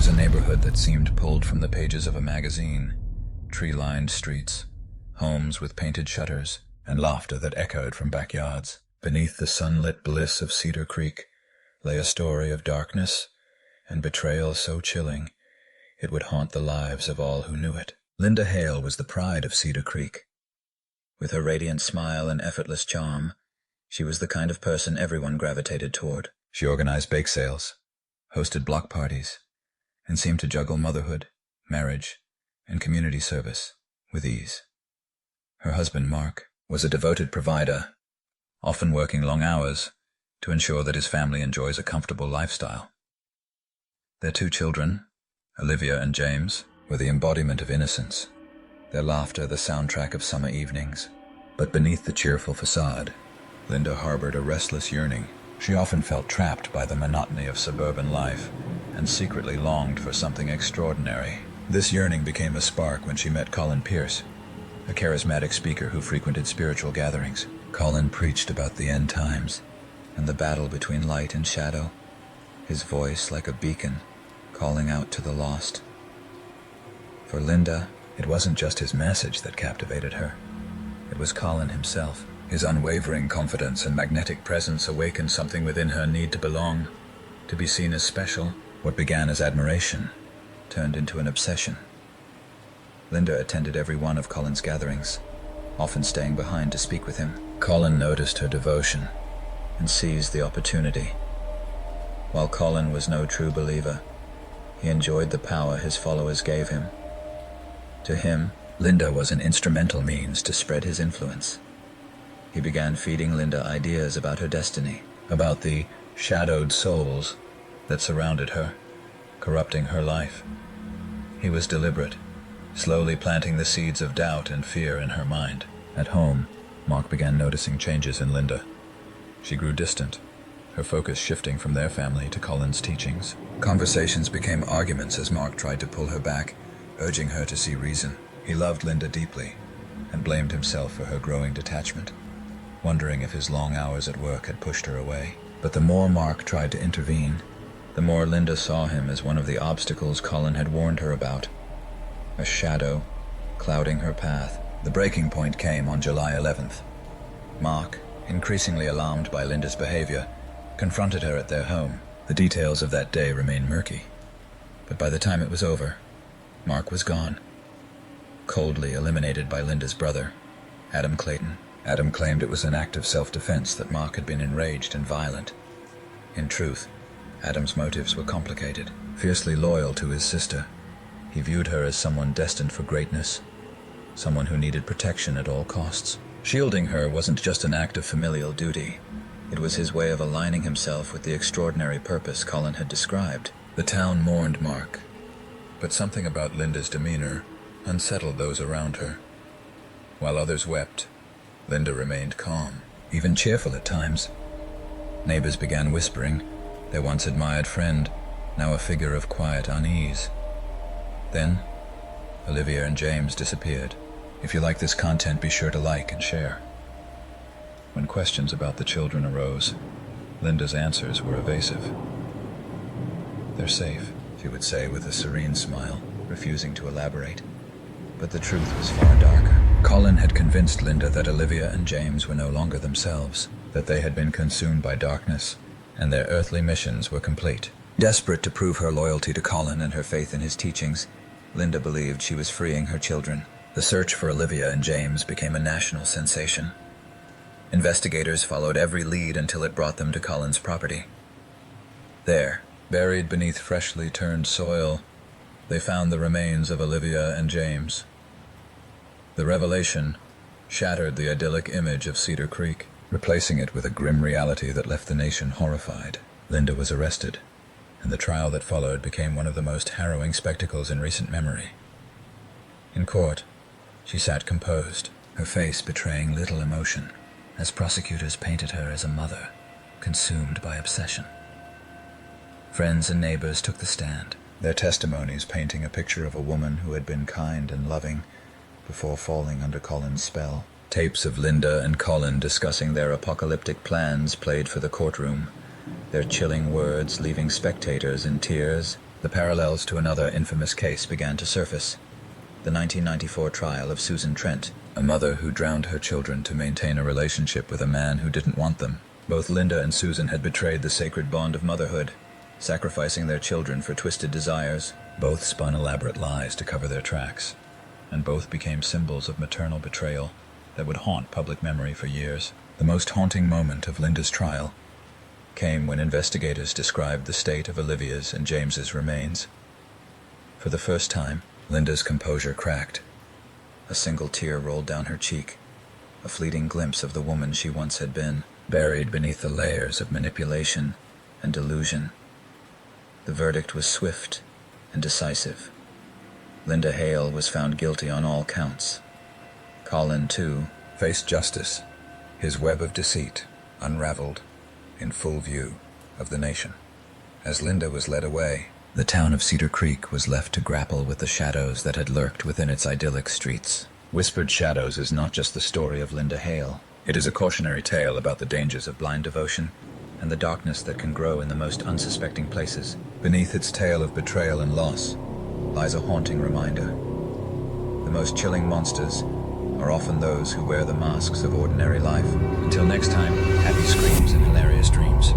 was a neighborhood that seemed pulled from the pages of a magazine. Tree-lined streets, homes with painted shutters, and laughter that echoed from backyards. Beneath the sunlit bliss of Cedar Creek lay a story of darkness and betrayal so chilling it would haunt the lives of all who knew it. Linda Hale was the pride of Cedar Creek. With her radiant smile and effortless charm, she was the kind of person everyone gravitated toward. She organized bake sales, hosted block parties, and seemed to juggle motherhood, marriage, and community service with ease. Her husband, Mark, was a devoted provider, often working long hours to ensure that his family enjoys a comfortable lifestyle. Their 2 children, Olivia and James, were the embodiment of innocence, their laughter the soundtrack of summer evenings. But beneath the cheerful facade, Linda harbored a restless yearning. She often felt trapped by the monotony of suburban life and secretly longed for something extraordinary. This yearning became a spark when she met Colin Pierce, a charismatic speaker who frequented spiritual gatherings. Colin preached about the end times and the battle between light and shadow, his voice like a beacon calling out to the lost. For Linda, it wasn't just his message that captivated her. It was Colin himself. His unwavering confidence and magnetic presence awakened something within her need to belong, to be seen as special. What began as admiration turned into an obsession. Linda attended every one of Colin's gatherings, often staying behind to speak with him. Colin noticed her devotion and seized the opportunity. While Colin was no true believer, he enjoyed the power his followers gave him. To him, Linda was an instrumental means to spread his influence. He began feeding Linda ideas about her destiny, about the shadowed souls that surrounded her, corrupting her life. He was deliberate, slowly planting the seeds of doubt and fear in her mind. At home, Mark began noticing changes in Linda. She grew distant, her focus shifting from their family to Colin's teachings. Conversations became arguments as Mark tried to pull her back, urging her to see reason. He loved Linda deeply and blamed himself for her growing detachment, wondering if his long hours at work had pushed her away. But the more Mark tried to intervene, the more Linda saw him as one of the obstacles Colin had warned her about, a shadow clouding her path. The breaking point came on July 11th. Mark, increasingly alarmed by Linda's behavior, confronted her at their home. The details of that day remain murky, but by the time it was over, Mark was gone, coldly eliminated by Linda's brother, Adam Clayton. Adam claimed it was an act of self-defense that Mark had been enraged and violent. In truth, Adam's motives were complicated. Fiercely loyal to his sister, he viewed her as someone destined for greatness, someone who needed protection at all costs. Shielding her wasn't just an act of familial duty. It was his way of aligning himself with the extraordinary purpose Colin had described. The town mourned Mark, but something about Linda's demeanor unsettled those around her. While others wept, Linda remained calm, even cheerful at times. Neighbors began whispering, their once admired friend, now a figure of quiet unease. Then, Olivia and James disappeared. If you like this content, be sure to like and share. When questions about the children arose, Linda's answers were evasive. "They're safe," she would say with a serene smile, refusing to elaborate. But the truth was far darker. Colin had convinced Linda that Olivia and James were no longer themselves, that they had been consumed by darkness, and their earthly missions were complete. Desperate to prove her loyalty to Colin and her faith in his teachings, Linda believed she was freeing her children. The search for Olivia and James became a national sensation. Investigators followed every lead until it brought them to Colin's property. There, buried beneath freshly turned soil, they found the remains of Olivia and James. The revelation shattered the idyllic image of Cedar Creek, replacing it with a grim reality that left the nation horrified. Linda was arrested, and the trial that followed became one of the most harrowing spectacles in recent memory. In court, she sat composed, her face betraying little emotion, as prosecutors painted her as a mother, consumed by obsession. Friends and neighbors took the stand, their testimonies painting a picture of a woman who had been kind and loving before falling under Colin's spell. Tapes of Linda and Colin discussing their apocalyptic plans played for the courtroom, their chilling words leaving spectators in tears. The parallels to another infamous case began to surface. The 1994 trial of Susan Trent, a mother who drowned her children to maintain a relationship with a man who didn't want them. Both Linda and Susan had betrayed the sacred bond of motherhood, sacrificing their children for twisted desires. Both spun elaborate lies to cover their tracks, and both became symbols of maternal betrayal that would haunt public memory for years. The most haunting moment of Linda's trial came when investigators described the state of Olivia's and James's remains. For the first time, Linda's composure cracked. A single tear rolled down her cheek, a fleeting glimpse of the woman she once had been, buried beneath the layers of manipulation and delusion. The verdict was swift and decisive. Linda Hale was found guilty on all counts. Colin, too, faced justice, his web of deceit unraveled in full view of the nation. As Linda was led away, the town of Cedar Creek was left to grapple with the shadows that had lurked within its idyllic streets. Whispered Shadows is not just the story of Linda Hale. It is a cautionary tale about the dangers of blind devotion and the darkness that can grow in the most unsuspecting places. Beneath its tale of betrayal and loss lies a haunting reminder. The most chilling monsters are often those who wear the masks of ordinary life. Until next time, happy screams and hilarious dreams.